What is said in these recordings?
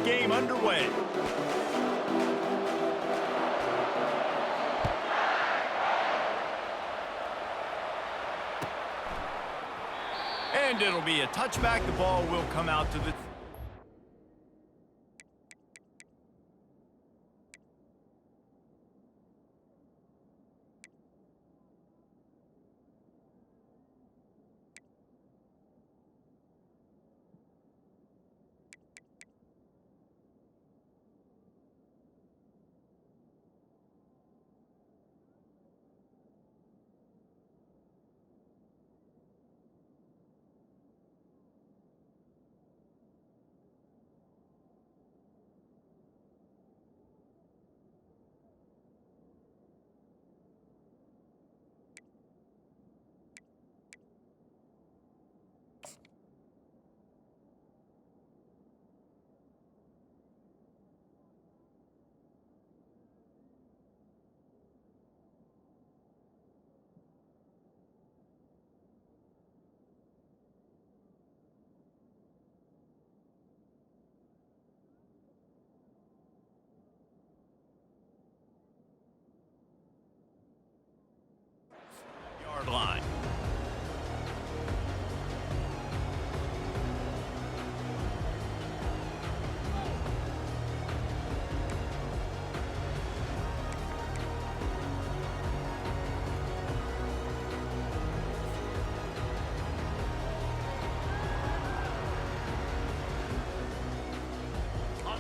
game underway. And it'll be a touchback. The ball will come out to the... line.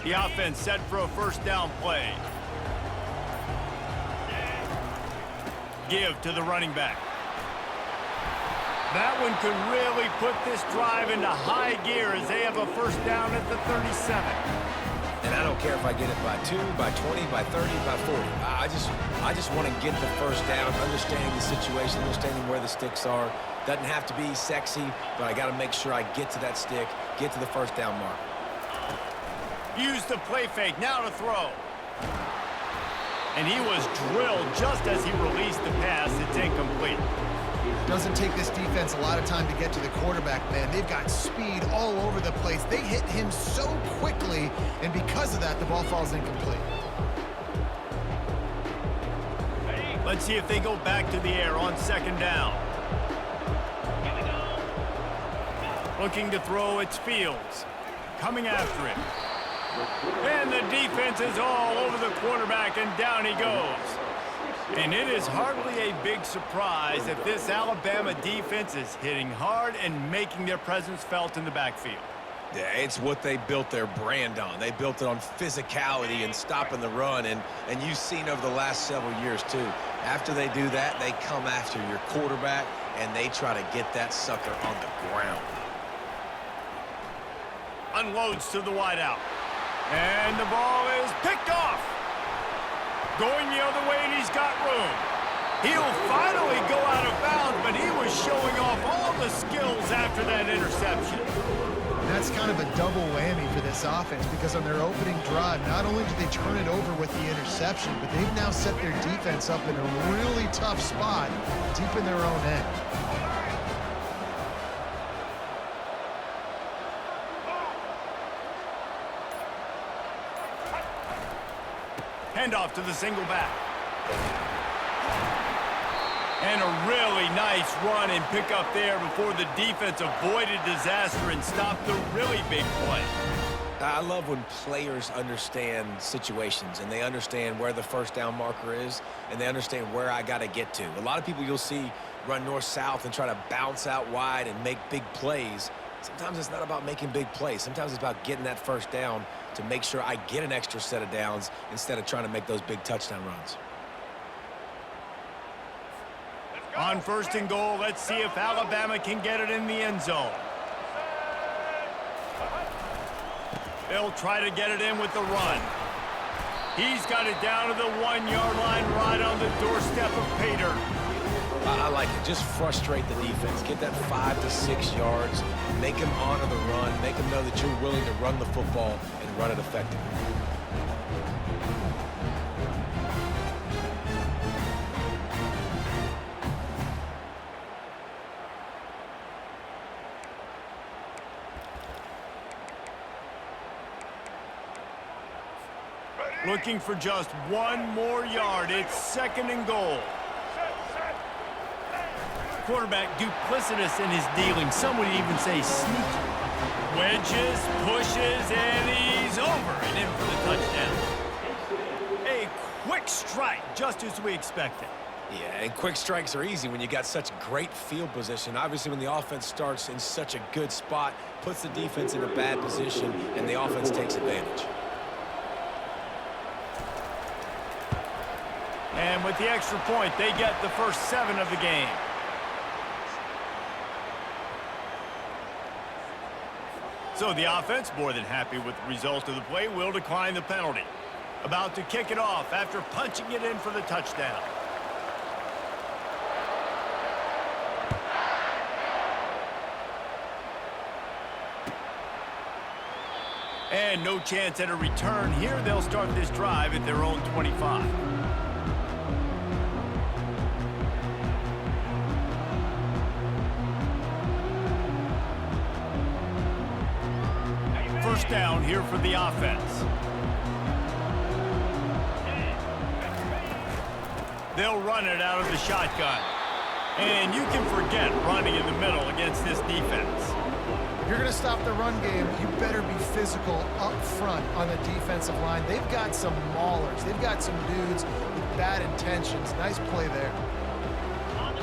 The offense set for a first down play. Give to the running back. That one could really put this drive into high gear as they have a first down at the 37. And I don't care if I get it by 2, by 20, by 30, by 40. I just want to get the first down, understanding the situation, understanding where the sticks are. Doesn't have to be sexy, but I got to make sure I get to that stick, get to the first down mark. Use the play fake, now to throw. And he was drilled just as he released the pass. It's incomplete. Doesn't take this defense a lot of time to get to the quarterback, man. They've got speed all over the place. They hit him so quickly, and because of that, the ball falls incomplete. Let's see if they go back to the air on second down. Looking to throw, it's Fields. Coming after him. And the defense is all over the quarterback, and down he goes. And it is hardly a big surprise that this Alabama defense is hitting hard and making their presence felt in the backfield. Yeah, it's what they built their brand on. They built it on physicality and stopping the run, and you've seen over the last several years, too. After they do that, they come after your quarterback, and they try to get that sucker on the ground. Unloads to the wideout. And the ball is picked off. Going the other way, and he's got room. He'll finally go out of bounds, but he was showing off all the skills after that interception. That's kind of a double whammy for this offense, because on their opening drive, not only did they turn it over with the interception, but they've now set their defense up in a really tough spot deep in their own end. Handoff to the single back. And a really nice run and pick up there before the defense avoided disaster and stopped the really big play. I love when players understand situations and they understand where the first down marker is and they understand where I got to get to. A lot of people you'll see run north-south and try to bounce out wide and make big plays. Sometimes it's not about making big plays. Sometimes it's about getting that first down to make sure I get an extra set of downs instead of trying to make those big touchdown runs. On first and goal, let's see if Alabama can get it in the end zone. They'll try to get it in with the run. He's got it down to the 1-yard line right on the doorstep of pay dirt. I like it. Just frustrate the defense. Get that 5 to 6 yards. Make them honor the run. Make them know that you're willing to run the football and run it effectively. Looking for just one more yard. It's 2nd and goal. Quarterback duplicitous in his dealing. Some would even say sneaky. Wedges, pushes, and he's over and in for the touchdown. A quick strike, just as we expected. Yeah, and quick strikes are easy when you got such great field position. Obviously, when the offense starts in such a good spot, puts the defense in a bad position, and the offense takes advantage. And with the extra point, they get the first 7 of the game. So the offense, more than happy with the result of the play, will decline the penalty. About to kick it off after punching it in for the touchdown. And no chance at a return here. They'll start this drive at their own 25. First down here for the offense. They'll run it out of the shotgun. And you can forget running in the middle against this defense. If you're going to stop the run game, you better be physical up front on the defensive line. They've got some maulers. They've got some dudes with bad intentions. Nice play there.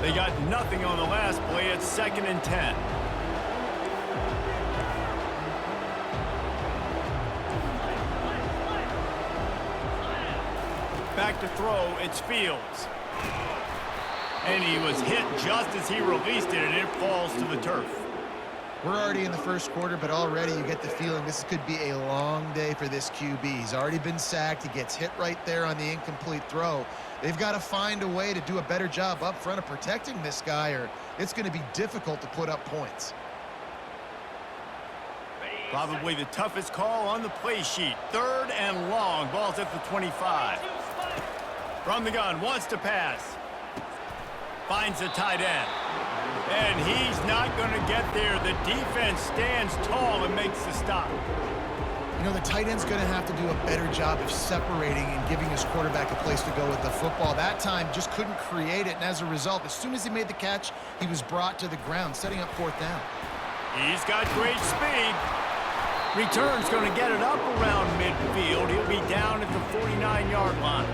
They got nothing on the last play. It's 2nd and 10. Back to throw, it's Fields. And he was hit just as he released it, and it falls to the turf. We're already in the first quarter, but already you get the feeling this could be a long day for this QB. He's already been sacked. He gets hit right there on the incomplete throw. They've got to find a way to do a better job up front of protecting this guy, or it's going to be difficult to put up points. Probably the toughest call on the play sheet. 3rd and long. Ball's at the 25. From the gun, wants to pass. Finds the tight end. And he's not going to get there. The defense stands tall and makes the stop. You know, the tight end's going to have to do a better job of separating and giving his quarterback a place to go with the football. That time just couldn't create it, and as a result, as soon as he made the catch, he was brought to the ground, setting up 4th down. He's got great speed. Return's going to get it up around midfield. He'll be down at the 49-yard line.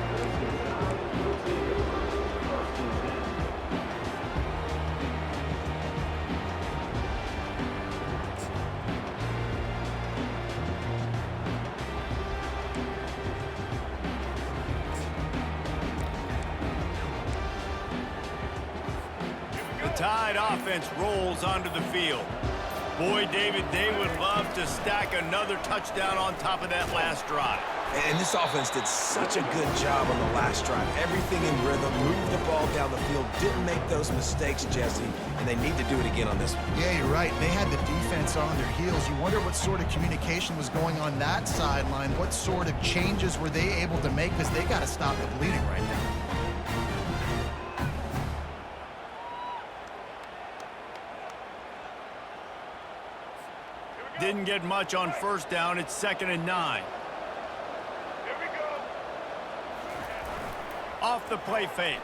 The Tide offense rolls onto the field. Boy, David, they would love to stack another touchdown on top of that last drive. And this offense did such a good job on the last drive. Everything in rhythm, moved the ball down the field, didn't make those mistakes, Jesse, and they need to do it again on this one. Yeah, you're right. They had the defense on their heels. You wonder what sort of communication was going on that sideline. What sort of changes were they able to make, because they got to stop the bleeding right now. Didn't get much on first down. It's 2nd and 9. Off the play fake.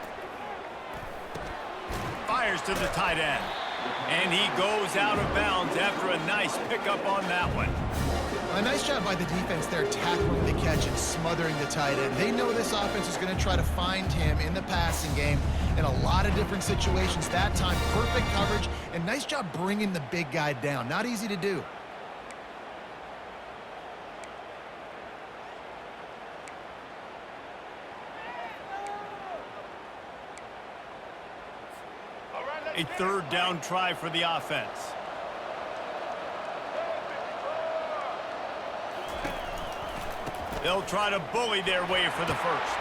Fires to the tight end. And he goes out of bounds after a nice pickup on that one. A nice job by the defense there, tackling the catch and smothering the tight end. They know this offense is going to try to find him in the passing game in a lot of different situations. That time, perfect coverage, and nice job bringing the big guy down. Not easy to do. A 3rd down try for the offense. They'll try to bully their way for the first.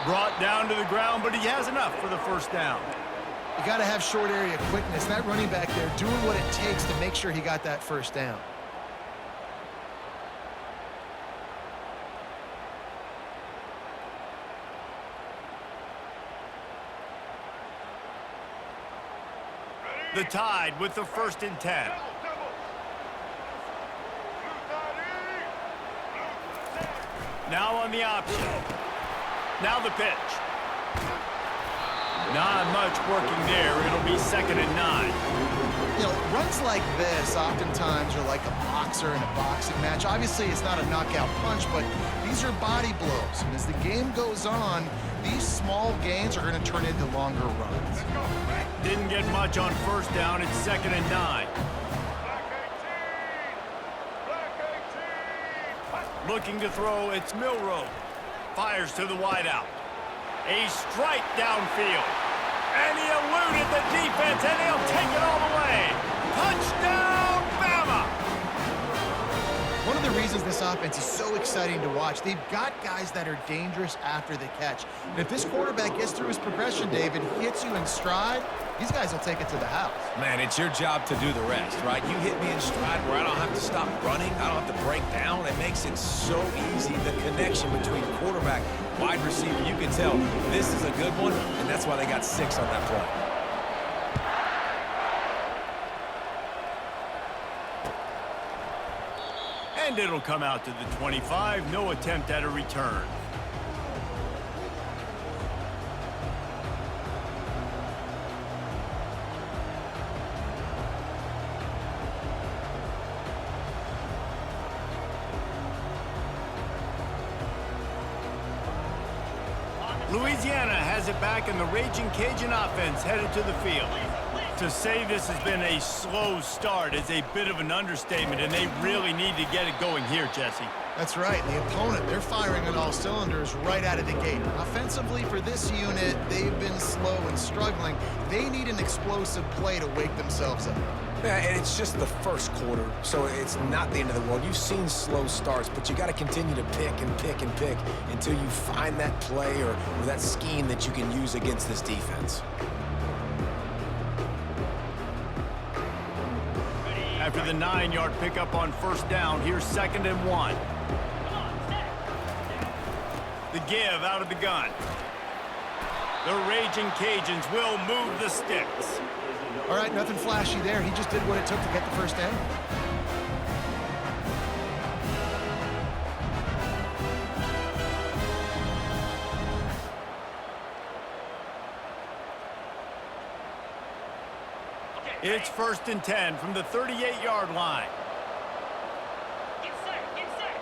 Brought down to the ground, but he has enough for the first down. You got to have short area quickness. That running back there doing what it takes to make sure he got that first down. The Tide with the 1st and 10. Now on the option. Now the pitch. Not much working there. It'll be 2nd and 9. You know, runs like this oftentimes are like a boxer in a boxing match. Obviously, it's not a knockout punch, but these are body blows. And as the game goes on, these small gains are going to turn into longer runs. Didn't get much on 1st down. It's 2nd and 9. Looking to throw, it's Milrow. Fires to the wideout. A strike downfield. And he eluded the defense, and he'll take it all the way. Touchdown, Bama! One of the reasons this offense is so exciting to watch, they've got guys that are dangerous after the catch. And if this quarterback gets through his progression, David, hits you in stride, these guys will take it to the house. Man, it's your job to do the rest, right? You hit me in stride where I don't have to stop running. I don't have to break down. It makes it so easy, the connection between quarterback, wide receiver. You can tell this is a good one, and that's why they got 6 on that play. And it'll come out to the 25. No attempt at a return. Louisiana has it back, and the Raging Cajun offense headed to the field. To say this has been a slow start is a bit of an understatement, and they really need to get it going here, Jesse. That's right. The opponent, they're firing on all cylinders right out of the gate. Offensively, for this unit, they've been slow and struggling. They need an explosive play to wake themselves up. Yeah, and it's just the first quarter, so it's not the end of the world. You've seen slow starts, but you got to continue to pick and pick and pick until you find that play or that scheme that you can use against this defense. After the 9-yard pickup on 1st down, here's 2nd and 1. The give out of the gun. The Raging Cajuns will move the sticks. All right, nothing flashy there. He just did what it took to get the 1st down. It's 1st and 10 from the 38-yard line.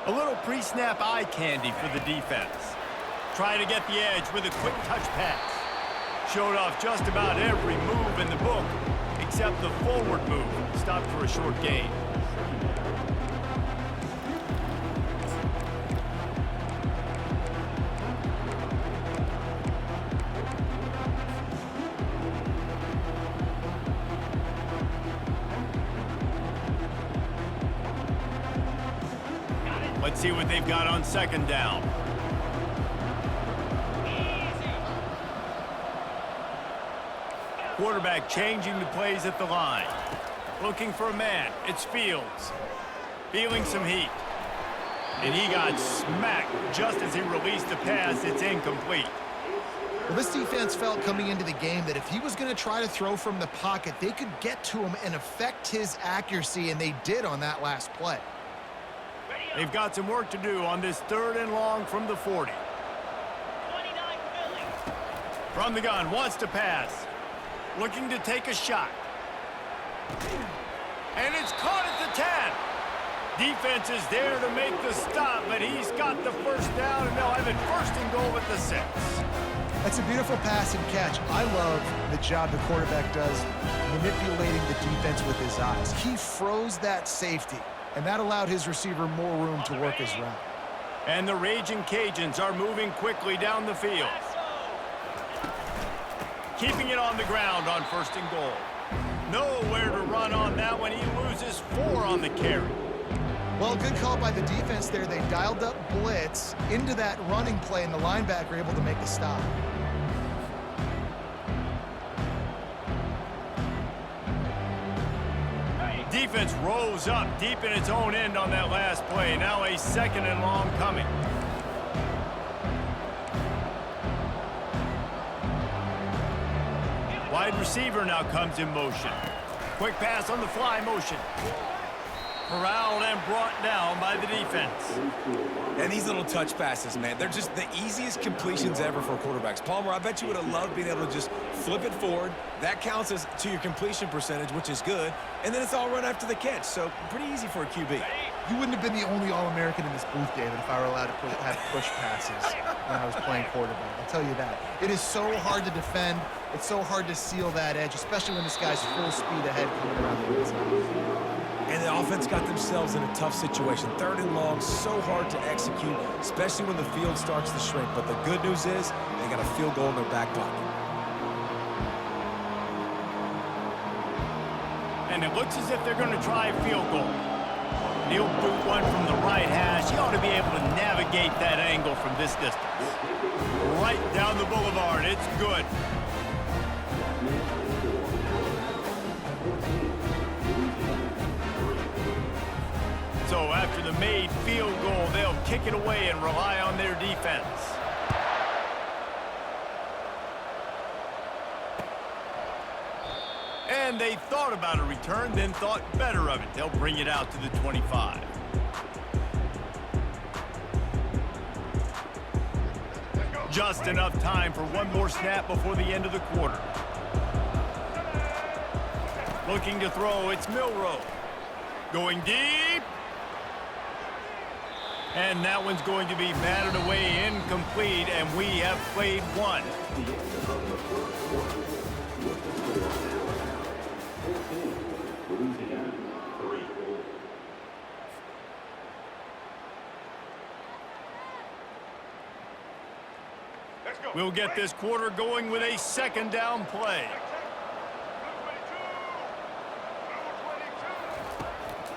A little pre-snap eye candy for the defense. Try to get the edge with a quick touch pass. Showed off just about every move in the book, except the forward move. Stopped for a short gain. Let's see what they've got on 2nd down. Quarterback changing the plays at the line. Looking for a man. It's Fields. Feeling some heat. And he got smacked just as he released the pass. It's incomplete. Well, this defense felt coming into the game that if he was going to try to throw from the pocket, they could get to him and affect his accuracy, and they did on that last play. They've got some work to do on this 3rd and long from the 40. From the gun, wants to pass. Looking to take a shot. And it's caught at the 10. Defense is there to make the stop, but he's got the 1st down, and they'll have it 1st and goal at the 6. That's a beautiful pass and catch. I love the job the quarterback does manipulating the defense with his eyes. He froze that safety, and that allowed his receiver more room to work his route. And the Raging Cajuns are moving quickly down the field. Keeping it on the ground on 1st and goal. Nowhere to run on that one. He loses 4 on the carry. Well, good call by the defense there. They dialed up blitz into that running play, and the linebacker able to make the stop. Defense rose up deep in its own end on that last play. Now a 2nd and long coming. Wide receiver now comes in motion. Quick pass on the fly motion. Corralled and brought down by the defense. And these little touch passes, man, they're just the easiest completions ever for quarterbacks. Palmer, I bet you would have loved being able to just flip it forward. That counts as to your completion percentage, which is good. And then it's all run after the catch. So pretty easy for a QB. You wouldn't have been the only All-American in this booth, David, if I were allowed to have push passes when I was playing quarterback. I'll tell you that. It is so hard to defend. It's so hard to seal that edge, especially when this guy's full speed ahead coming around the inside. And the offense got themselves in a tough situation. 3rd and long, so hard to execute, especially when the field starts to shrink. But the good news is they got a field goal in their back pocket. And it looks as if they're going to try a field goal. He'll boot one from the right hash. He ought to be able to navigate that angle from this distance. Right down the boulevard. It's good. So after the made field goal, they'll kick it away and rely on their defense. And they thought about a return, then thought better of it. They'll bring it out to the 25. Just enough time for one more snap before the end of the quarter. Looking to throw, it's Milroe. Going deep. And that one's going to be batted away incomplete, and we have played one. We'll get this quarter going with a 2nd down play.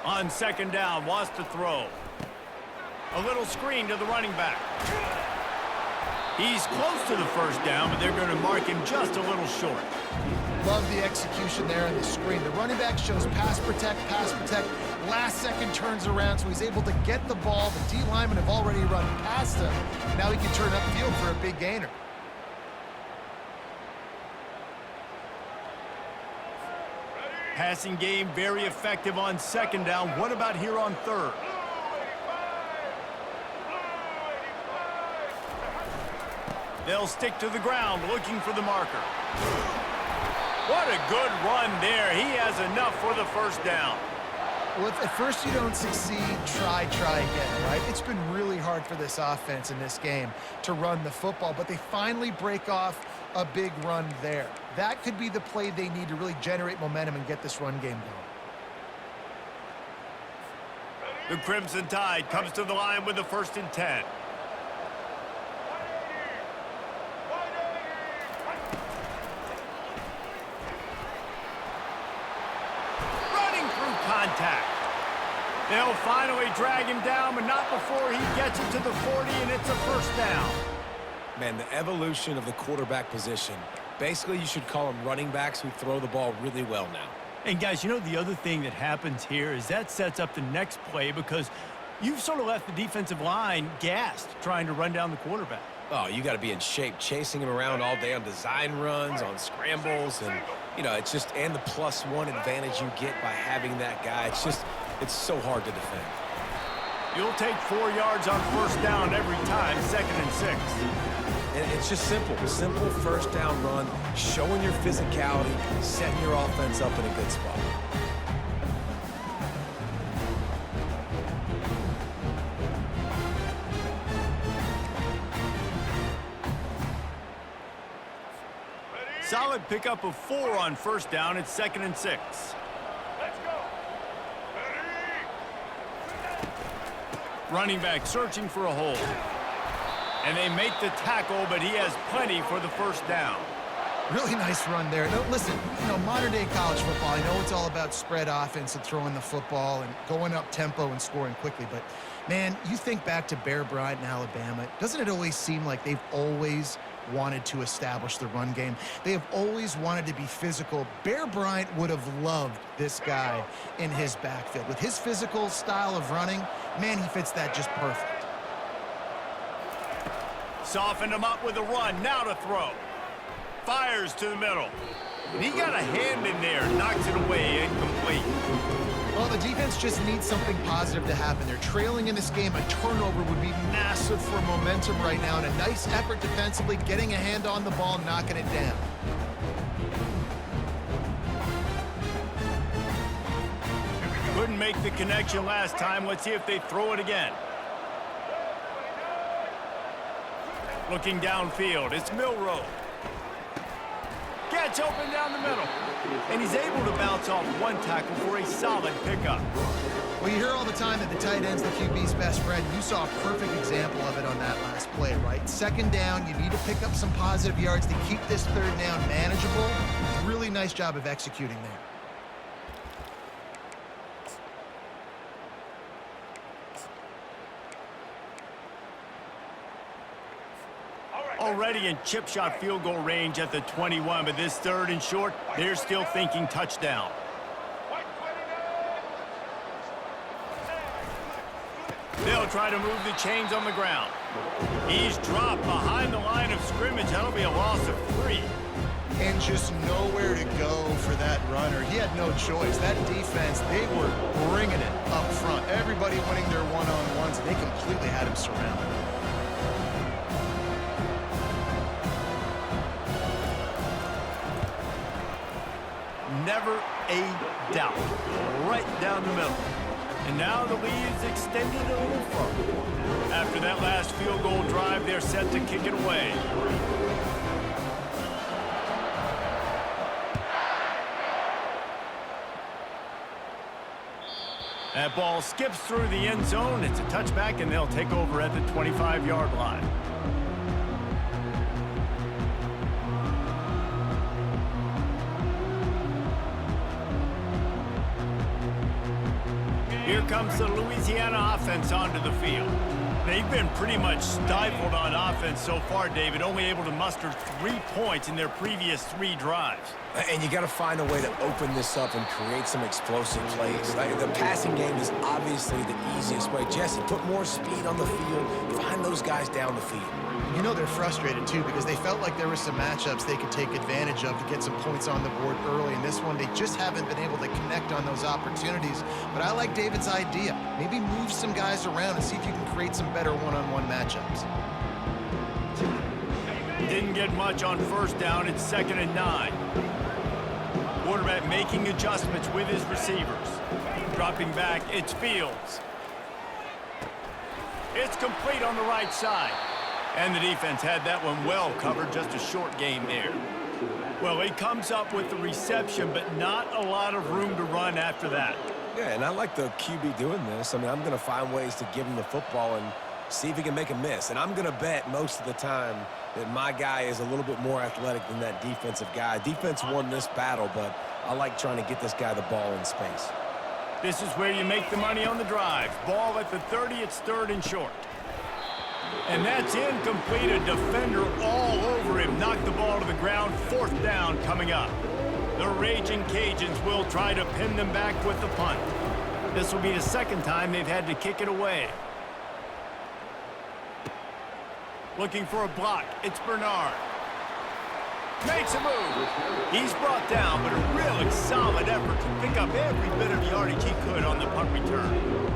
On 2nd down, wants to throw. A little screen to the running back. He's close to the 1st down, but they're going to mark him just a little short. Love the execution there in the screen. The running back shows pass protect, last second turns around, so he's able to get the ball. The D linemen have already run past him. Now he can turn upfield for a big gainer. Passing game very effective on 2nd down. What about here on 3rd? They'll stick to the ground looking for the marker. What a good run there. He has enough for the 1st down. Well, if at first you don't succeed, try again, right? It's been really hard for this offense in this game to run the football, but they finally break off a big run there. That could be the play they need to really generate momentum and get this run game going. The Crimson Tide comes to the line with the 1st and 10. Contact. They'll finally drag him down, but not before he gets it to the 40, and it's a 1st down. Man, the evolution of the quarterback position. Basically, you should call them running backs who throw the ball really well now. And guys, you know the other thing that happens here is that sets up the next play because you've sort of left the defensive line gassed trying to run down the quarterback. Oh, you got to be in shape, chasing him around all day on design runs, on scrambles, and, you know, it's just, and the +1 advantage you get by having that guy. It's so hard to defend. You'll take 4 yards on 1st down every time, 2nd and 6. And it's just simple 1st down run, showing your physicality, setting your offense up in a good spot. Solid pickup of 4 on 1st down. It's 2nd and 6. Let's go. Running back searching for a hole. And they make the tackle, but he has plenty for the 1st down. Really nice run there. No, listen, you know, modern-day college football, I know it's all about spread offense and throwing the football and going up tempo and scoring quickly, but, man, you think back to Bear Bryant in Alabama, doesn't it always seem like they've always wanted to establish the run game? They have always wanted to be physical. Bear Bryant would have loved this guy in his backfield. With his physical style of running, man, he fits that just perfect. Softened him up with a run. Now to throw. Fires to the middle. And he got a hand in there. Knocks it away. Incomplete. Well, the defense just needs something positive to happen. They're trailing in this game. A turnover would be massive for momentum right now, and a nice effort defensively, getting a hand on the ball, knocking it down. Couldn't make the connection last time. Let's see if they throw it again. Looking downfield, it's Milrow. Gets open down the middle. And he's able to bounce off one tackle for a solid pickup. Well, you hear all the time that the tight end's the QB's best friend. You saw a perfect example of it on that last play, right? Second down, you need to pick up some positive yards to keep this third down manageable. Really nice job of executing there. Already in chip shot field goal range at the 21, but this third and short, they're still thinking touchdown. They'll try to move the chains on the ground. He's dropped behind the line of scrimmage. That'll be a loss of 3. And just nowhere to go for that runner. He had no choice. That defense, they were bringing it up front. Everybody winning their one-on-ones, and they completely had him surrounded. Never a doubt. Right down the middle. And now the lead is extended a little further. After that last field goal drive, they're set to kick it away. That ball skips through the end zone. It's a touchback, and they'll take over at the 25-yard line. Here comes the Louisiana offense onto the field. They've been pretty much stifled on offense so far, David, only able to muster 3 points in their previous 3 drives. And you got to find a way to open this up and create some explosive plays. Like, the passing game is obviously the easiest way. Jesse, put more speed on the field. Find those guys down the field. You know they're frustrated, too, because they felt like there were some matchups they could take advantage of to get some points on the board early. In this one, they just haven't been able to connect on those opportunities. But I like David's idea. Maybe move some guys around and see if you can create some better one-on-one matchups. Didn't get much on first down. It's 2nd and 9. Quarterback making adjustments with his receivers. Dropping back, it's Fields. It's complete on the right side. And the defense had that one well covered, just a short game there. Well, he comes up with the reception, but not a lot of room to run after that. Yeah, and I like the QB doing this. I mean, I'm going to find ways to give him the football and see if he can make a miss. And I'm going to bet most of the time that my guy is a little bit more athletic than that defensive guy. Defense won this battle, but I like trying to get this guy the ball in space. This is where you make the money on the drive. Ball at the 30, it's 3rd and short. And that's incomplete. A defender all over him. Knocked the ball to the ground. 4th down coming up. The Raging Cajuns will try to pin them back with the punt. This will be the 2nd time they've had to kick it away. Looking for a block. It's Bernard. Makes a move. He's brought down, but a really solid effort to pick up every bit of yardage he could on the punt return.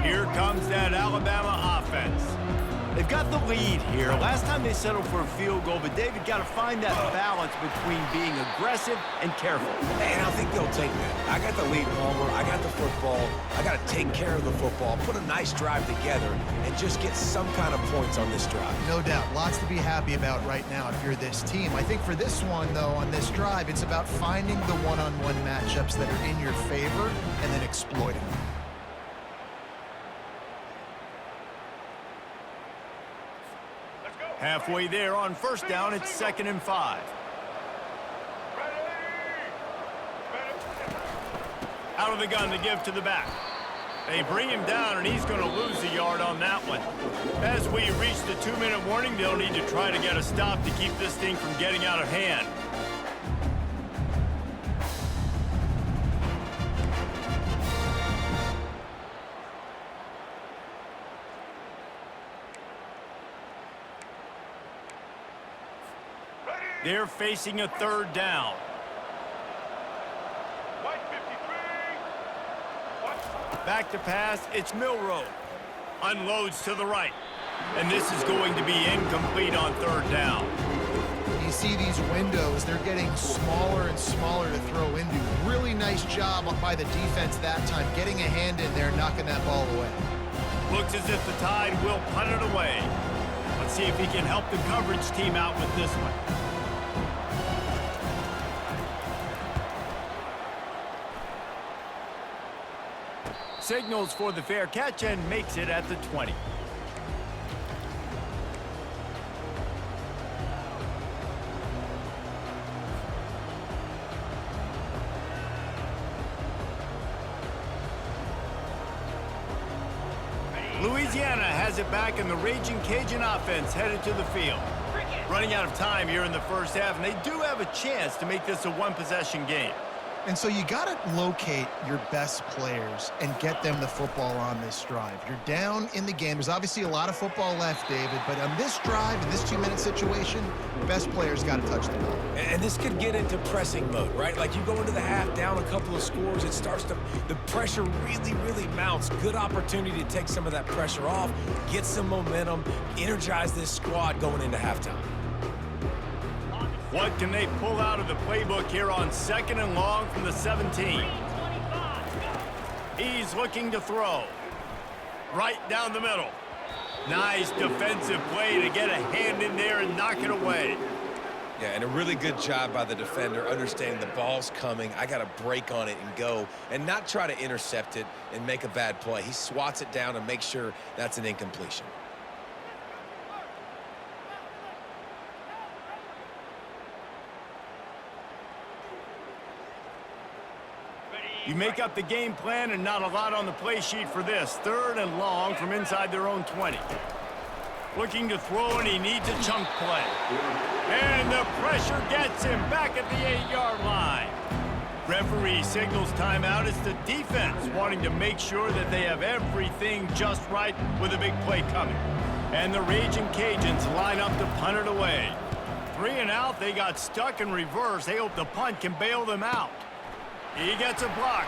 Here comes that Alabama offense. They've got the lead here. Last time they settled for a field goal, but David got to find that balance between being aggressive and careful. And I think they'll take that. I got the lead, Palmer. I got the football. I got to take care of the football, put a nice drive together, and just get some kind of points on this drive. No doubt. Lots to be happy about right now if you're this team. I think for this one, though, on this drive, it's about finding the one-on-one matchups that are in your favor and then exploiting them. Halfway there on first down, it's 2nd and 5. Out of the gun to give to the back. They bring him down, and he's going to lose a yard on that one. As we reach the 2-minute warning, they'll need to try to get a stop to keep this thing from getting out of hand. They're facing a third down. Back to pass, it's Milrow. Unloads to the right. And this is going to be incomplete on third down. You see these windows, they're getting smaller and smaller to throw into. Really nice job by the defense that time, getting a hand in there, knocking that ball away. Looks as if the Tide will punt it away. Let's see if he can help the coverage team out with this one. Signals for the fair catch and makes it at the 20. Louisiana has it back, and the Raging Cajun offense headed to the field. Running out of time here in the first half, and they do have a chance to make this a one-possession game. And so you got to locate your best players and get them the football on this drive. You're down in the game. There's obviously a lot of football left, David, but on this drive, in this 2-minute situation, your best players got to touch the ball. And this could get into pressing mode, right? Like you go into the half down a couple of scores, it starts to, the pressure really mounts. Good opportunity to take some of that pressure off, get some momentum, energize this squad going into halftime. What can they pull out of the playbook here on 2nd and long from the 17? He's looking to throw. Right down the middle. Nice defensive play to get a hand in there and knock it away. Yeah, and a really good job by the defender, understanding the ball's coming. I got to break on it and go, and not try to intercept it and make a bad play. He swats it down and makes sure that's an incompletion. You make up the game plan and not a lot on the play sheet for this. 3rd and long from inside their own 20. Looking to throw, and he needs a chunk play. And the pressure gets him back at the 8-yard line. Referee signals timeout. It's the defense wanting to make sure that they have everything just right with a big play coming. And the Raging Cajuns line up to punt it away. 3 and out, they got stuck in reverse. They hope the punt can bail them out. He gets a block.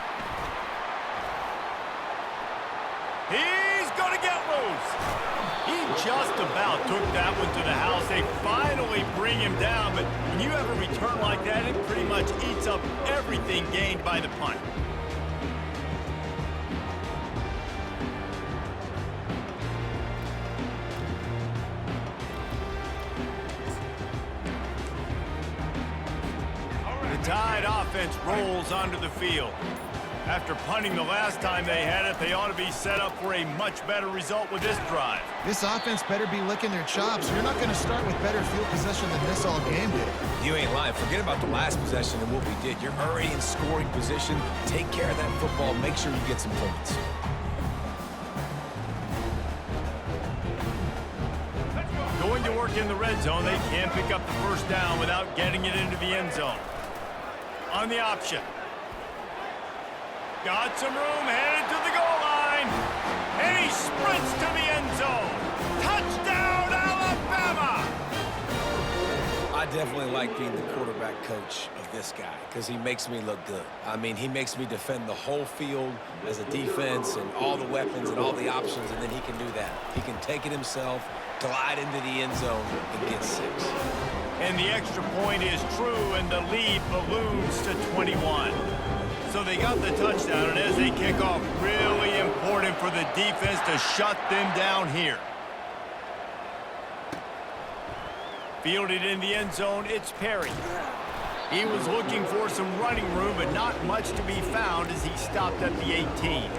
He's going to get loose. He just about took that one to the house. They finally bring him down, but when you have a return like that, it pretty much eats up everything gained by the punt. The Tide offense rolls onto the field. After punting the last time they had it, they ought to be set up for a much better result with this drive. This offense better be licking their chops. You're not going to start with better field possession than this all game did. You ain't lying. Forget about the last possession and what we did. You're already in scoring position. Take care of that football. Make sure you get some points. Going to work in the red zone, they can't pick up the first down without getting it into the end zone. On the option. Got some room, headed to the goal line. And he sprints to the end zone. Touchdown, Alabama! I definitely like being the quarterback coach of this guy because he makes me look good. I mean, he makes me defend the whole field as a defense and all the weapons and all the options, and then he can do that. He can take it himself, glide into the end zone, and get 6. And the extra point is true, and the lead balloons to 21. So they got the touchdown, and as they kick off, really important for the defense to shut them down here. Fielded in the end zone, it's Perry. He was looking for some running room, but not much to be found as he stopped at the 18.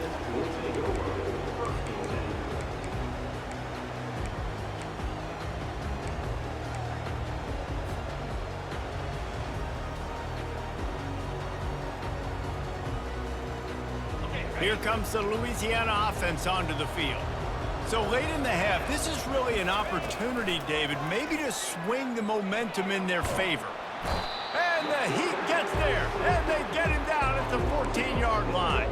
Here comes the Louisiana offense onto the field. So late in the half, this is really an opportunity, David, maybe to swing the momentum in their favor. And the Heat gets there, and they get him down at the 14-yard line.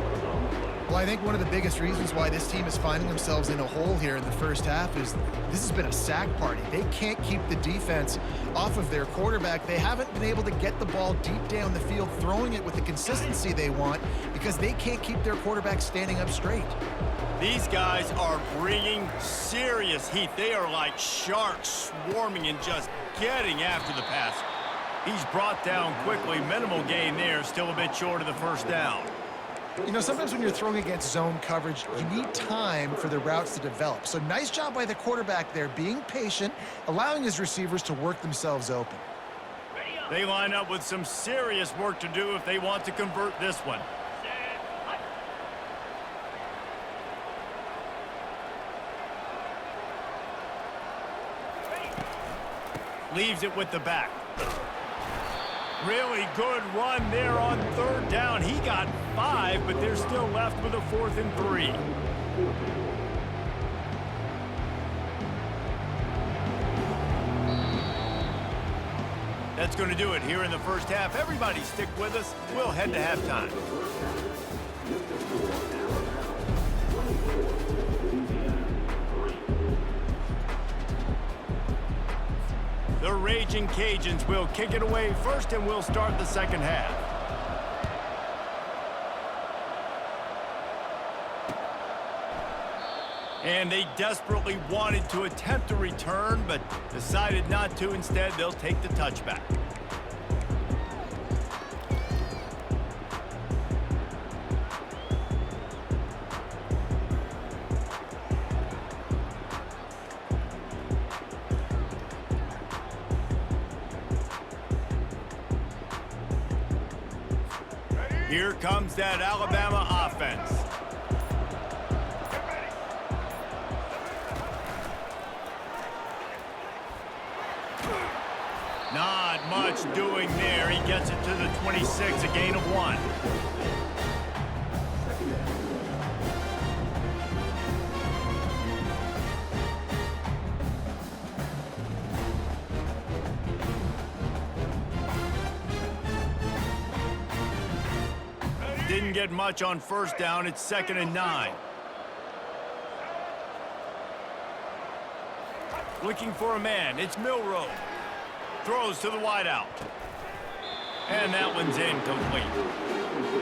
Well, I think one of the biggest reasons why this team is finding themselves in a hole here in the first half is this has been a sack party. They can't keep the defense off of their quarterback. They haven't been able to get the ball deep down the field, throwing it with the consistency they want because they can't keep their quarterback standing up straight. These guys are bringing serious heat. They are like sharks swarming and just getting after the passer. He's brought down quickly. Minimal gain there, still a bit short of the first down. You know, sometimes when you're throwing against zone coverage, you need time for the routes to develop. So nice job by the quarterback there, being patient, allowing his receivers to work themselves open. They line up with some serious work to do if they want to convert this one. Leaves it with the back. Really good run there on third down. He got 5, but they're still left with a 4th and 3. That's going to do it here in the first half. Everybody stick with us. We'll head to halftime. The Raging Cajuns will kick it away first, and we'll start the second half. And they desperately wanted to attempt a return, but decided not to. Instead, they'll take the touchback. Here comes that Alabama offense. Not much doing there. He gets it to the 26, a gain of 1. Didn't get much on first down. It's 2nd and 9. Looking for a man. It's Milroe. Throws to the wideout. And that one's incomplete.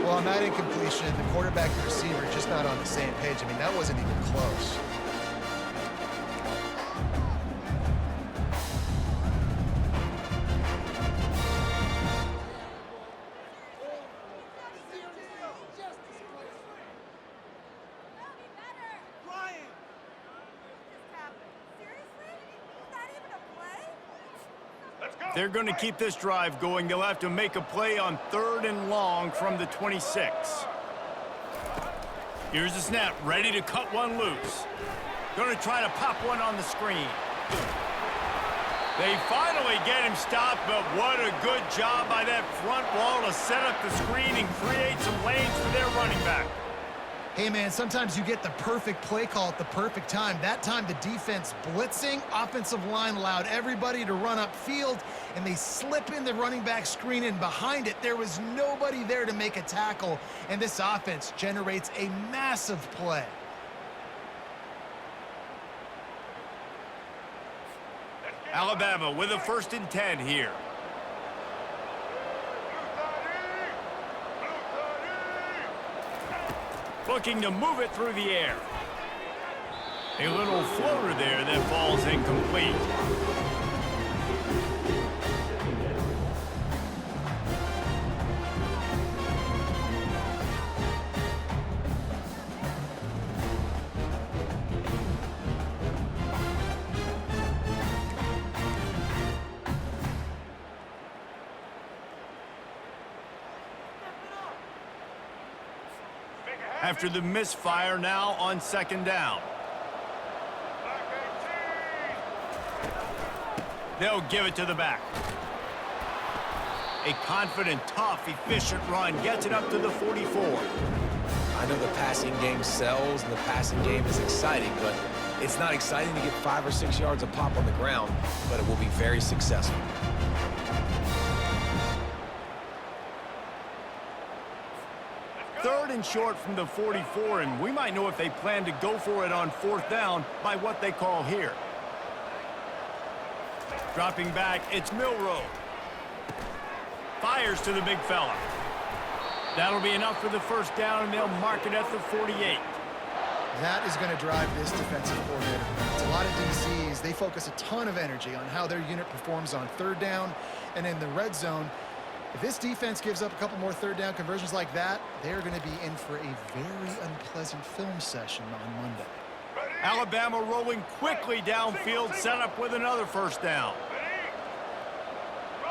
Well, on that incompletion, the quarterback and receiver just not on the same page. I mean, that wasn't even close. They're going to keep this drive going. They'll have to make a play on 3rd and long from the 26. Here's the snap, ready to cut one loose. Going to try to pop one on the screen. They finally get him stopped, but what a good job by that front wall to set up the screen and create some lanes for their running back. Hey, man, sometimes you get the perfect play call at the perfect time. That time, the defense blitzing, offensive line allowed everybody to run upfield, and they slip in the running back screen, and behind it, there was nobody there to make a tackle, and this offense generates a massive play. Alabama with a 1st and 10 here. Looking to move it through the air. A little floater there that falls incomplete. After the misfire, now on 2nd down. They'll give it to the back. A confident, tough, efficient run gets it up to the 44. I know the passing game sells and the passing game is exciting, but it's not exciting to get 5 or 6 yards of pop on the ground, but it will be very successful. 3rd and short from the 44, and we might know if they plan to go for it on 4th down by what they call here. Dropping back, it's Milroe. Fires to the big fella. That'll be enough for the 1st down, and they'll mark it at the 48. That is going to drive this defensive coordinator. It's a lot of DCs. They focus a ton of energy on how their unit performs on 3rd down and in the red zone. If this defense gives up a couple more 3rd down conversions like that, they're going to be in for a very unpleasant film session on Monday. Alabama rolling quickly downfield, set up with another 1st down.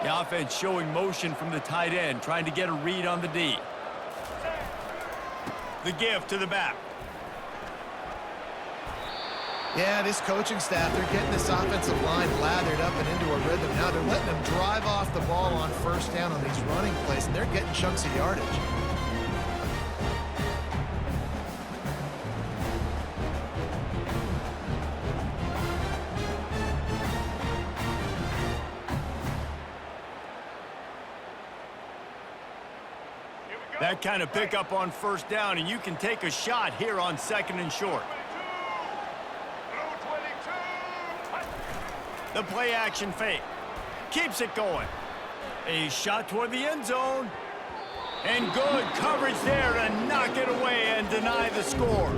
The offense showing motion from the tight end, trying to get a read on the D. The give to the back. Yeah, this coaching staff, they're getting this offensive line lathered up and into a rhythm. Now they're letting them drive off the ball on 1st down on these running plays, and they're getting chunks of yardage. That kind of pickup on 1st down, and you can take a shot here on 2nd and short. The play action fake. Keeps it going. A shot toward the end zone. And good coverage there to knock it away and deny the score.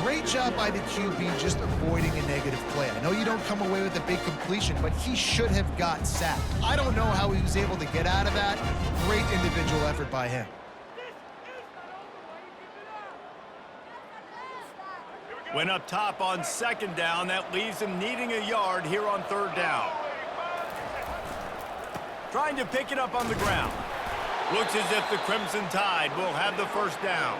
Great job by the QB just avoiding a negative play. I know you don't come away with a big completion, but he should have got sacked. I don't know how he was able to get out of that. Great individual effort by him. Went up top on 2nd down. That leaves him needing a yard here on 3rd down. Trying to pick it up on the ground. Looks as if the Crimson Tide will have the 1st down.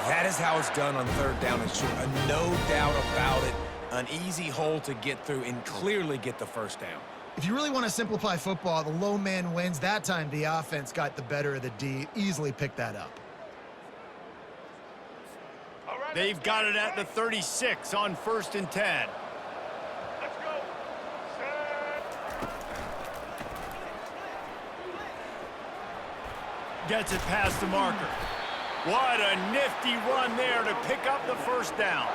That is how it's done on 3rd down and short. No doubt about it. An easy hole to get through and clearly get the 1st down. If you really want to simplify football, the low man wins. That time the offense got the better of the D. Easily picked that up. They've got it at the 36 on 1st and 10. Let's go. Gets it past the marker. What a nifty run there to pick up the 1st down.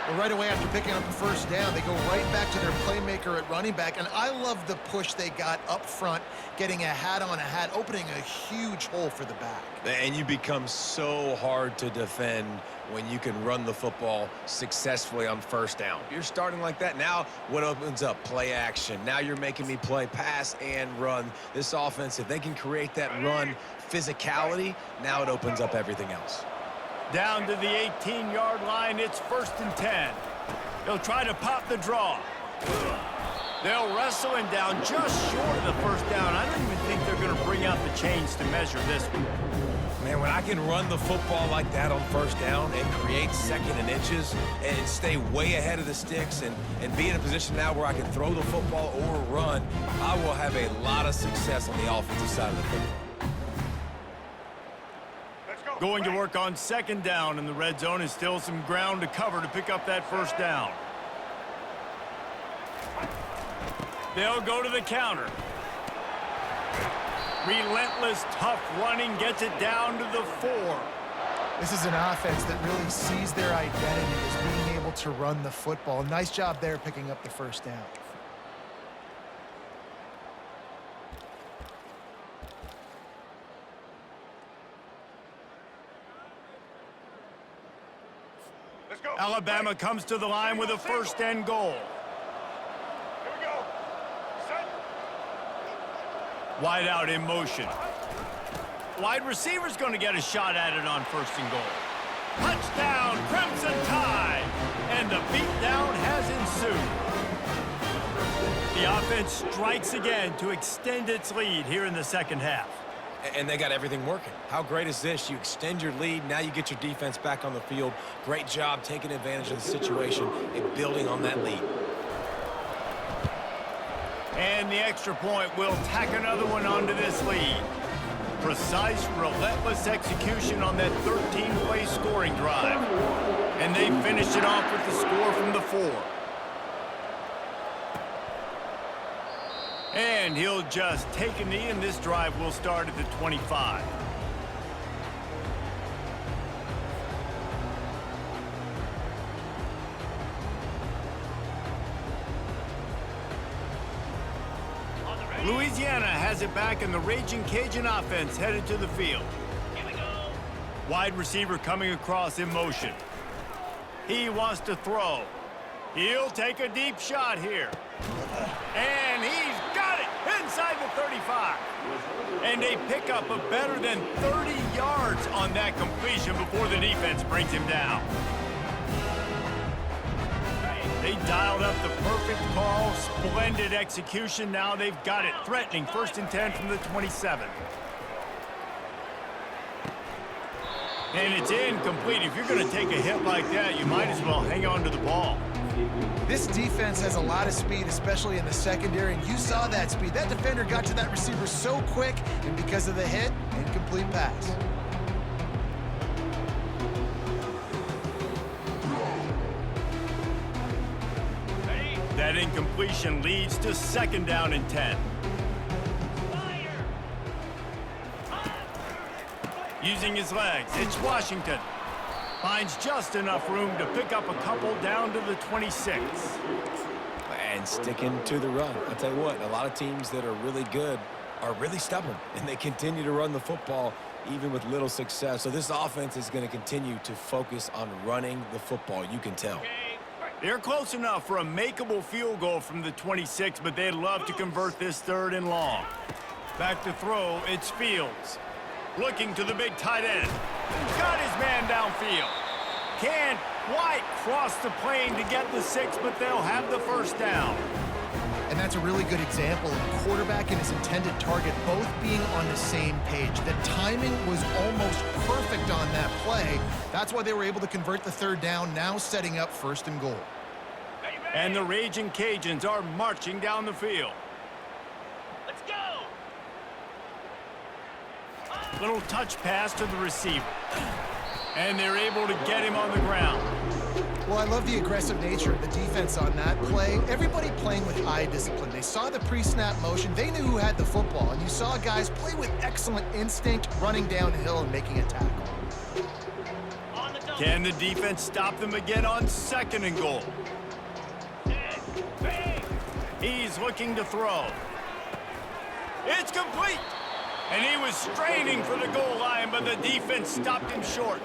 Well, right away after picking up the 1st down, they go right back to their playmaker at running back. And I love the push they got up front, getting a hat on a hat, opening a huge hole for the back. And you become so hard to defend when you can run the football successfully on 1st down. You're starting like that. Now what opens up? Play action. Now you're making me play pass and run. This offense, if they can create that run physicality, now it opens up everything else. Down to the 18-yard line, it's 1st and 10. They'll try to pop the draw. They'll wrestle him down just short of the 1st down. I don't even think they're going to bring out the chains to measure this one. Man, when I can run the football like that on 1st down and create 2nd and inches and stay way ahead of the sticks and be in a position now where I can throw the football or run, I will have a lot of success on the offensive side of the football. Going to work on 2nd down in the red zone is still some ground to cover to pick up that 1st down. They'll go to the counter. Relentless, tough running gets it down to the 4. This is an offense that really sees their identity as being able to run the football. Nice job there picking up the 1st down. Alabama comes to the line with a 1st and goal. Here we go. Set. Wide out in motion. Wide receiver's going to get a shot at it on 1st and goal. Touchdown, Crimson Tide! And the beatdown has ensued. The offense strikes again to extend its lead here in the 2nd half. And they got everything working. How great is this? You extend your lead, now you get your defense back on the field. Great job taking advantage of the situation and building on that lead. And the extra point will tack another one onto this lead. Precise, relentless execution on that 13-play scoring drive. And they finish it off with the score from the 4. And he'll just take a knee, and this drive will start at the 25. Louisiana has it back, and the Raging Cajun offense headed to the field. Here we go. Wide receiver coming across in motion. He wants to throw. He'll take a deep shot here. And he's got it inside the 35. And a pickup of better than 30 yards on that completion before the defense brings him down. They dialed up the perfect call, splendid execution. Now they've got it, threatening 1st and 10 from the 27. And it's incomplete. If you're going to take a hit like that, you might as well hang on to the ball. This defense has a lot of speed, especially in the secondary, and you saw that speed. That defender got to that receiver so quick, and because of the hit, incomplete pass. That incompletion leads to 2nd down and 10. Using his legs, it's Washington. Finds just enough room to pick up a couple down to the 26. And sticking to the run. I'll tell you what, a lot of teams that are really good are really stubborn, and they continue to run the football even with little success. So this offense is going to continue to focus on running the football, you can tell. They're close enough for a makeable field goal from the 26, but they'd love to convert this 3rd and long. Back to throw, it's Fields. Looking to the big tight end. Got his man downfield. Can't quite cross the plane to get the 6, but they'll have the 1st down. And that's a really good example of the quarterback and his intended target both being on the same page. The timing was almost perfect on that play. That's why they were able to convert the 3rd down, now setting up 1st and goal. And the Raging Cajuns are marching down the field. Let's go. Little touch pass to the receiver. And they're able to get him on the ground. Well, I love the aggressive nature of the defense on that play. Everybody playing with eye discipline. They saw the pre-snap motion. They knew who had the football. And you saw guys play with excellent instinct, running downhill and making a tackle. Can the defense stop them again on 2nd and goal? He's looking to throw. It's complete. And he was straining for the goal line, but the defense stopped him short.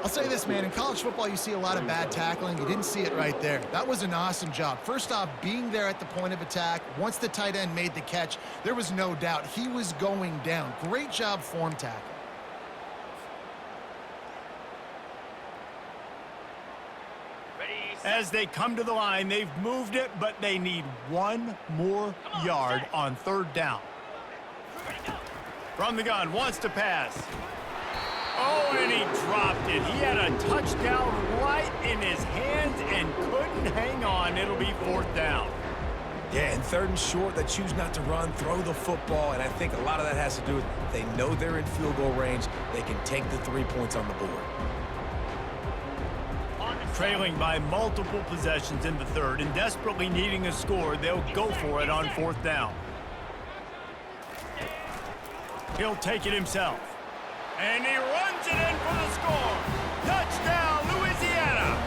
I'll say this, man. In college football, you see a lot of bad tackling. You didn't see it right there. That was an awesome job. First off, being there at the point of attack. Once the tight end made the catch, there was no doubt he was going down. Great job form tackle. As they come to the line, they've moved it, but they need 1 more yard on 3rd down. From the gun, wants to pass. Oh, and he dropped it. He had a touchdown right in his hands and couldn't hang on. It'll be 4th down. Yeah, and 3rd and short, they choose not to run, throw the football, and I think a lot of that has to do with they know they're in field goal range. They can take the 3 points on the board. Trailing by multiple possessions in the 3rd and desperately needing a score, they'll go for it on 4th down. He'll take it himself. And he runs it in for the score. Touchdown, Louisiana.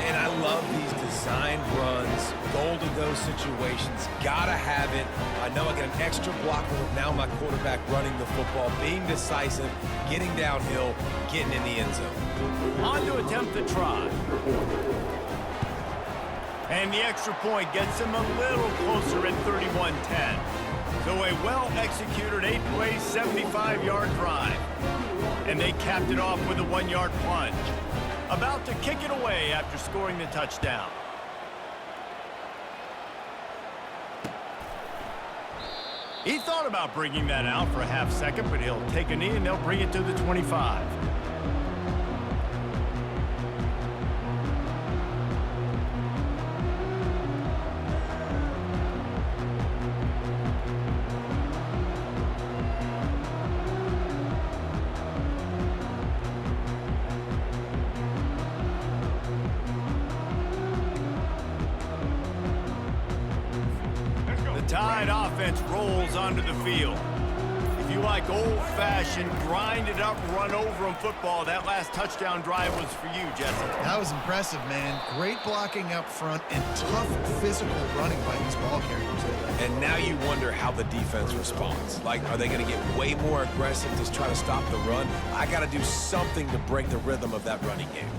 And I love these design runs, goal-to-go situations. Gotta have it. I know I get an extra blocker with now my quarterback running the football, being decisive, getting downhill, getting in the end zone. On to attempt the try. And the extra point gets him a little closer at 31-10. So a well-executed 8-play, 75-yard drive. And they capped it off with a 1-yard plunge. About to kick it away after scoring the touchdown. He thought about bringing that out for a half second, but he'll take a knee and they'll bring it to the 25. Tide offense rolls onto the field. If you like old-fashioned, grind-it-up, run-over-'em football. That last touchdown drive was for you, Jesse. That was impressive, man. Great blocking up front and tough physical running by these ball carriers. And now you wonder how the defense responds. Like, are they going to get way more aggressive to try to stop the run? I got to do something to break the rhythm of that running game.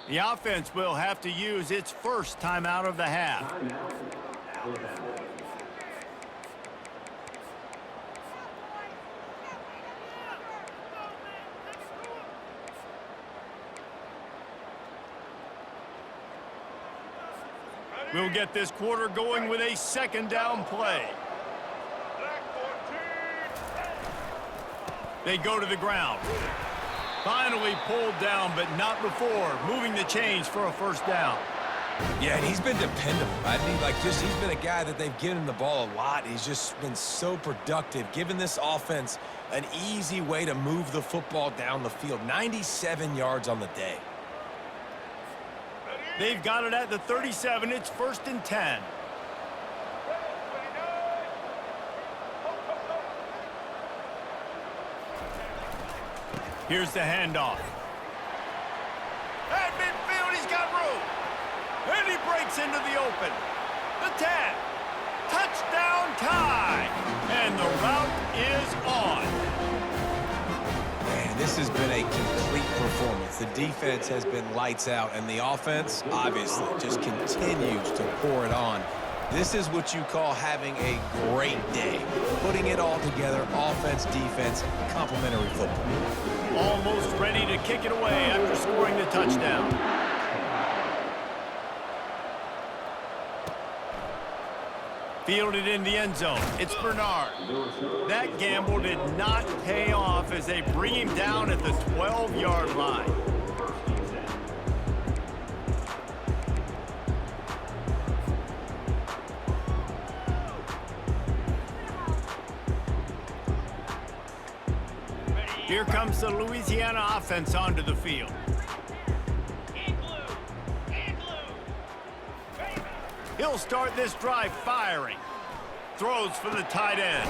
The offense will have to use its first timeout of the half. We'll get this quarter going with a second down play. They go to the ground. Finally pulled down, but not before moving the chains for a first down. Yeah, and he's been dependable. I mean, like, he's been a guy that they've given him the ball a lot. He's just been so productive, giving this offense an easy way to move the football down the field. 97 yards on the day. They've got it at the 37. It's 1st and 10. Here's the handoff. At midfield, he's got room. And he breaks into the open. The 10. Touchdown tie. And the route is on. Man, this has been a complete performance. The defense has been lights out, and the offense, obviously, just continues to pour it on. This is what you call having a great day. Putting it all together, offense, defense, complementary football. Almost ready to kick it away after scoring the touchdown. Fielded in the end zone. It's Bernard. That gamble did not pay off as they bring him down at the 12-yard line. Here comes the Louisiana offense onto the field. He'll start this drive firing. Throws for the tight end.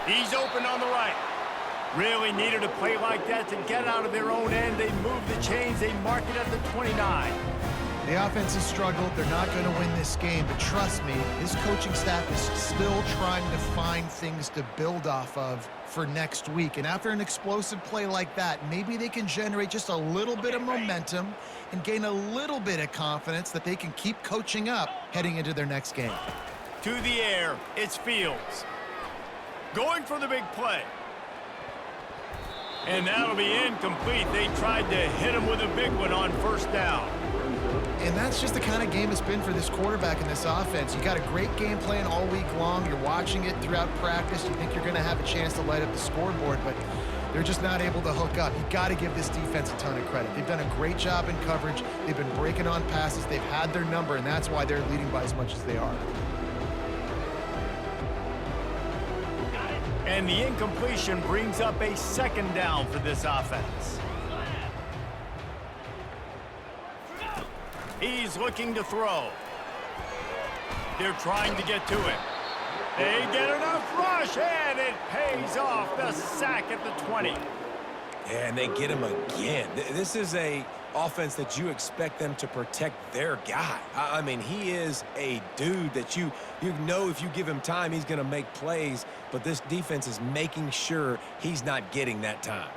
He's open on the right. Really needed a play like that to get out of their own end. They move the chains. They mark it at the 29. The offense has struggled. They're not going to win this game, but trust me, his coaching staff is still trying to find things to build off of for next week. And after an explosive play like that, maybe they can generate just a little bit of momentum and gain a little bit of confidence that they can keep coaching up heading into their next game. To the air, it's Fields. Going for the big play. And that'll be incomplete. They tried to hit him with a big one on first down. And that's just the kind of game it's been for this quarterback in this offense. You got a great game plan all week long. You're watching it throughout practice. You think you're going to have a chance to light up the scoreboard, but they're just not able to hook up. You got to give this defense a ton of credit. They've done a great job in coverage. They've been breaking on passes. They've had their number, and that's why they're leading by as much as they are. And the incompletion brings up a second down for this offense. He's looking to throw. They're trying to get to it. They get enough rush, and it pays off. The sack at the 20. Yeah, and they get him again. This is a offense that you expect them to protect their guy. I mean, he is a dude that you know if you give him time, he's going to make plays, but this defense is making sure he's not getting that time.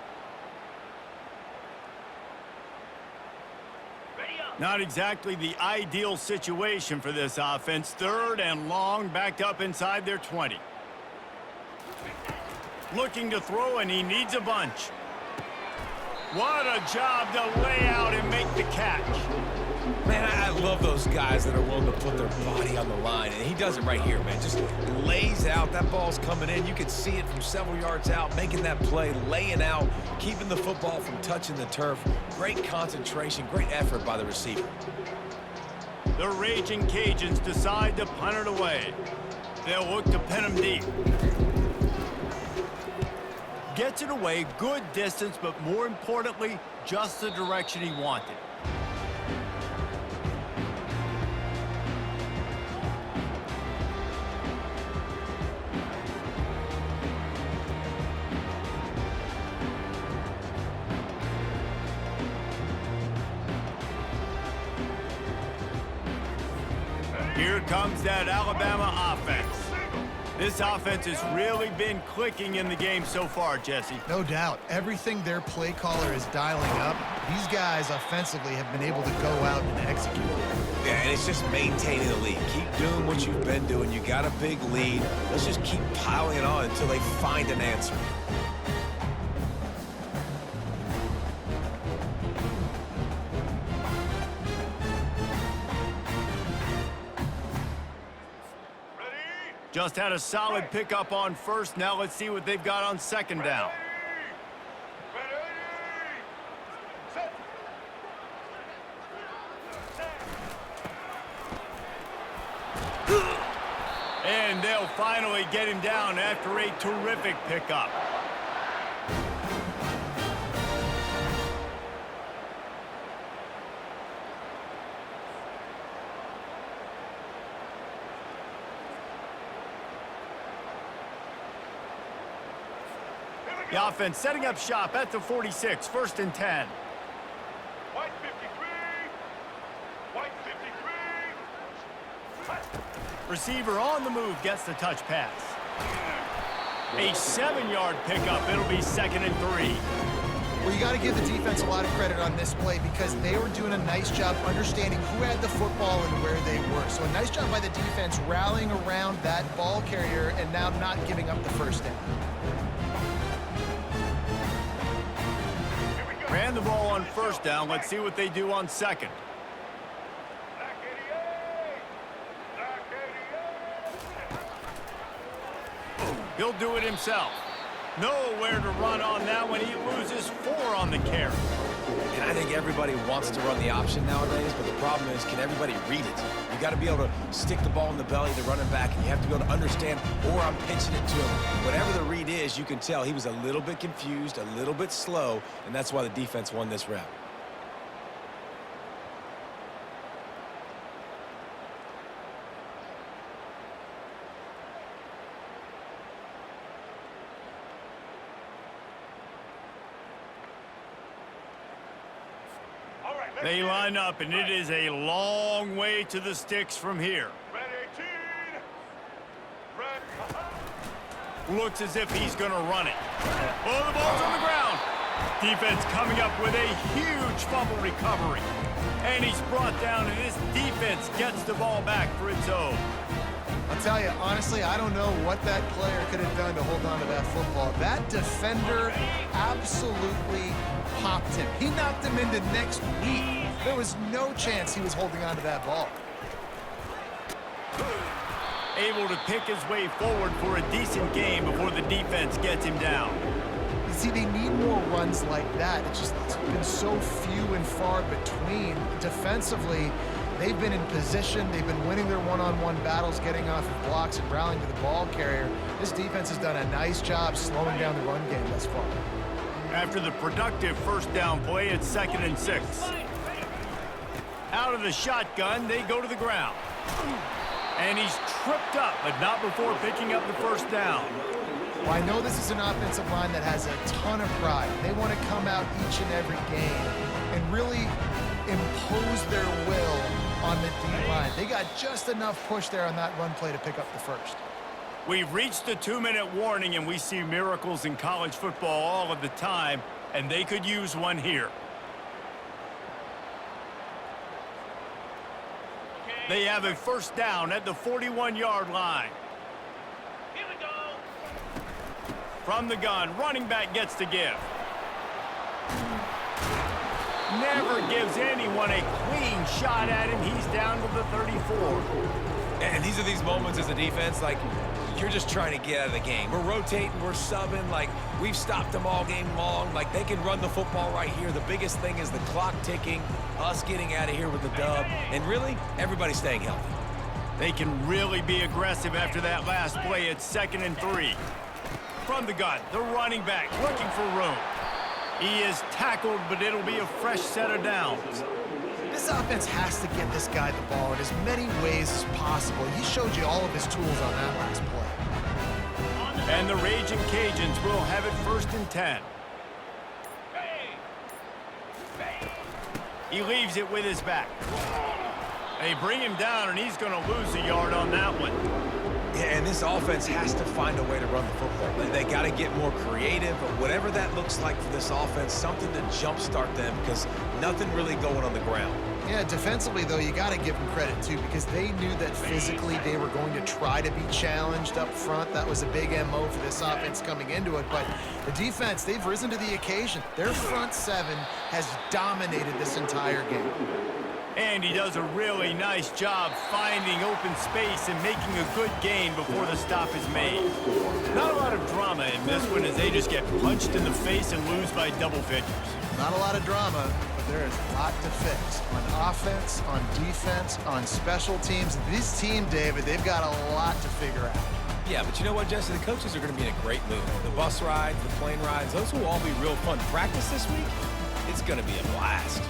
Not exactly the ideal situation for this offense. 3rd and long, backed up inside their 20. Looking to throw, and he needs a bunch. What a job to lay out and make the catch. Man, I love those guys that are willing to put their body on the line, and he does it right here, man. Just lays out. That ball's coming in. You can see it from several yards out, making that play, laying out, keeping the football from touching the turf. Great concentration, great effort by the receiver. The Raging Cajuns decide to punt it away. They'll look to pin him deep. Gets it away, good distance, but more importantly, just the direction he wanted. Here comes that Alabama offense. This offense has really been clicking in the game so far, Jesse. No doubt. Everything their play caller is dialing up, these guys offensively have been able to go out and execute. Yeah, and it's just maintaining the lead. Keep doing what you've been doing. You got a big lead. Let's just keep piling it on until they find an answer. Just had a solid pickup on first. Now let's see what they've got on second down. And they'll finally get him down after a terrific pickup. The offense setting up shop at the 46, 1st and 10. White 53. White 53. Receiver on the move gets the touch pass. A 7-yard pickup. It'll be 2nd and 3. Well, you got to give the defense a lot of credit on this play because they were doing a nice job understanding who had the football and where they were. So a nice job by the defense rallying around that ball carrier and now not giving up the first down. Ran the ball on first down. Let's see what they do on second. He'll do it himself. Nowhere to run on that one. He loses 4 on the carry. And I think everybody wants to run the option nowadays, but the problem is, can everybody read it? You got to be able to stick the ball in the belly of the running back, and you have to be able to understand, or I'm pitching it to him. Whatever the read is, you can tell he was a little bit confused, a little bit slow, and that's why the defense won this round. They line up, and it is a long way to the sticks from here. Red 18. Red. Looks as if he's going to run it. Oh, the ball's on the ground. Defense coming up with a huge fumble recovery. And he's brought down, and this defense gets the ball back for its own. I'll tell you, honestly, I don't know what that player could have done to hold on to that football. That defender absolutely popped him. He knocked him into next week. There was no chance he was holding on to that ball. Able to pick his way forward for a decent game before the defense gets him down. You see, they need more runs like that. It's been so few and far between. Defensively, they've been in position. They've been winning their one-on-one battles, getting off of blocks and rallying to the ball carrier. This defense has done a nice job slowing down the run game thus far. After the productive first down play, it's 2nd and 6. Out of the shotgun, they go to the ground. And he's tripped up, but not before picking up the first down. Well, I know this is an offensive line that has a ton of pride. They want to come out each and every game and really impose their will on the D-line. They got just enough push there on that run play to pick up the first. We've reached the 2-minute warning, and we see miracles in college football all of the time, and they could use one here. They have a first down at the 41-yard line. Here we go. From the gun, running back gets the give. never gives anyone a clean shot at him. He's down to the 34. And these are these moments as a defense, like, you're just trying to get out of the game. We're rotating, we're subbing, like, we've stopped them all game long. Like, they can run the football right here. The biggest thing is the clock ticking, us getting out of here with the dub, and really, everybody staying healthy. They can really be aggressive after that last play. It's 2nd and 3. From the gun, the running back looking for room. He is tackled, but it'll be a fresh set of downs. This offense has to get this guy the ball in as many ways as possible. He showed you all of his tools on that last play. And the Raging Cajuns will have it 1st and 10. He leaves it with his back. They bring him down, and he's going to lose a yard on that one. Yeah, and this offense has to find a way to run the football. They got to get more creative, or whatever that looks like for this offense, something to jumpstart them, because nothing really going on the ground. Yeah, defensively, though, you got to give them credit, too, because they knew that physically they were going to try to be challenged up front. That was a big MO for this offense coming into it. But the defense, they've risen to the occasion. Their front seven has dominated this entire game. And he does a really nice job finding open space and making a good gain before the stop is made. Not a lot of drama in this one as they just get punched in the face and lose by double figures. Not a lot of drama, but there is a lot to fix. On offense, on defense, on special teams. This team, David, they've got a lot to figure out. Yeah, but you know what, Jesse? The coaches are going to be in a great mood. The bus rides, the plane rides, those will all be real fun. Practice this week, it's going to be a blast.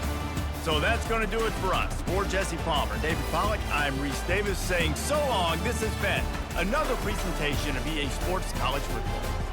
So that's going to do it for us. For Jesse Palmer, David Pollack, I'm Reese Davis saying so long. This has been another presentation of EA Sports College Football.